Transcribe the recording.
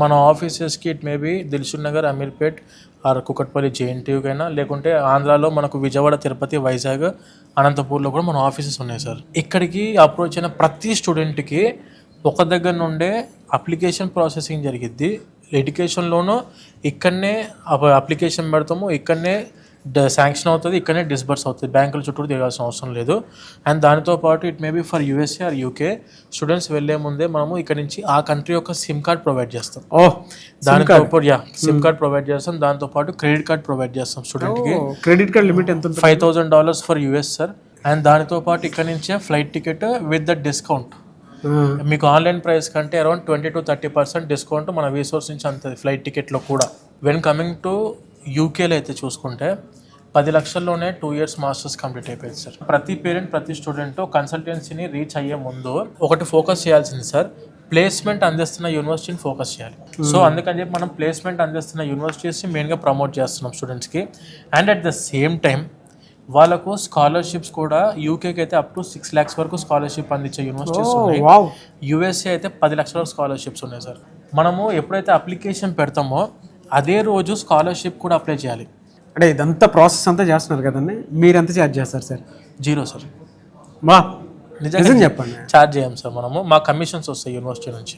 మన ఆఫీసెస్కి it maybe Dilsukhnagar, Ameerpet or Kukatpally జేఎన్టీయూకైనా, లేకుంటే ఆంధ్రాలో మనకు విజయవాడ, తిరుపతి, వైజాగ్, అనంతపూర్లో కూడా మన ఆఫీసెస్ ఉన్నాయి సార్. ఇక్కడికి అప్రోచ్ అయిన ప్రతి స్టూడెంట్కి ఒక దగ్గర నుండే అప్లికేషన్ ప్రాసెసింగ్ జరిగిద్ది. ఎడ్యుకేషన్లోనూ ఇక్కడనే అప్లికేషన్ పెడతాము, ఇక్కడనే శాంక్షన్ అవుతుంది, ఇక్కడనే డిస్బర్స్ అవుతుంది. బ్యాంకుల చుట్టూ తిరగాల్సిన అవసరం లేదు. అండ్ దానితో పాటు it maybe for USA or UK students వెళ్లే ముందే మనము ఇక్కడ నుంచి ఆ కంట్రీ యొక్క సిమ్ కార్డ్ ప్రొవైడ్ చేస్తాం. దానితో పాటు సిమ్ కార్డ్ ప్రొవైడ్ చేస్తాం. దాంతో పాటు క్రెడిట్ కార్డ్ ప్రొవైడ్ చేస్తాం స్టూడెంట్కి. క్రెడిట్ కార్డ్ లిమిట్ ఎంత? $5,000 ఫర్ యూఎస్ సార్. అండ్ దానితో పాటు ఇక్కడ నుంచే flight ticket with the discount. మీకు ఆన్లైన్ ప్రైస్ కంటే అరౌండ్ 20 to 30% డిస్కౌంట్ మన వీసోర్స్ నుంచి అంతది ఫ్లైట్ టికెట్లో కూడా. వెన్ కమింగ్ టు యూకేలో అయితే చూసుకుంటే 10 లక్షల్లోనే 2 years మాస్టర్స్ కంప్లీట్ అయిపోయింది సార్. ప్రతి పేరెంట్, ప్రతి స్టూడెంట్ కన్సల్టెన్సీని రీచ్ అయ్యే ముందు ఒకటి ఫోకస్ చేయాల్సింది సార్, ప్లేస్మెంట్ అందిస్తున్న యూనివర్సిటీని ఫోకస్ చేయాలి. సో అందుకని చెప్పి మనం ప్లేస్మెంట్ అందిస్తున్న యూనివర్సిటీస్ని మెయిన్గా ప్రమోట్ చేస్తున్నాం స్టూడెంట్స్కి. And at the same time వాళ్ళకు స్కాలర్షిప్స్ కూడా యూకేకి అయితే అప్ టు 6 lakhs వరకు స్కాలర్షిప్ అందించే యూనివర్సిటీస్ ఉన్నాయి. యూఎస్ఏ అయితే 10 లక్షల స్కాలర్షిప్స్ ఉన్నాయి సార్. మనము ఎప్పుడైతే అప్లికేషన్ పెడతామో అదే రోజు స్కాలర్షిప్ కూడా అప్లై చేయాలి. అంటే ఇదంతా ప్రాసెస్ అంతా చేస్తున్నారు కదండి, మీరు ఎంత ఛార్జ్ చేస్తారు సార్? 0 సార్. నిజంగా చెప్పండి. ఛార్జ్ చేయం సార్. మనము మా కమిషన్స్ వస్తాయి యూనివర్సిటీ నుంచి.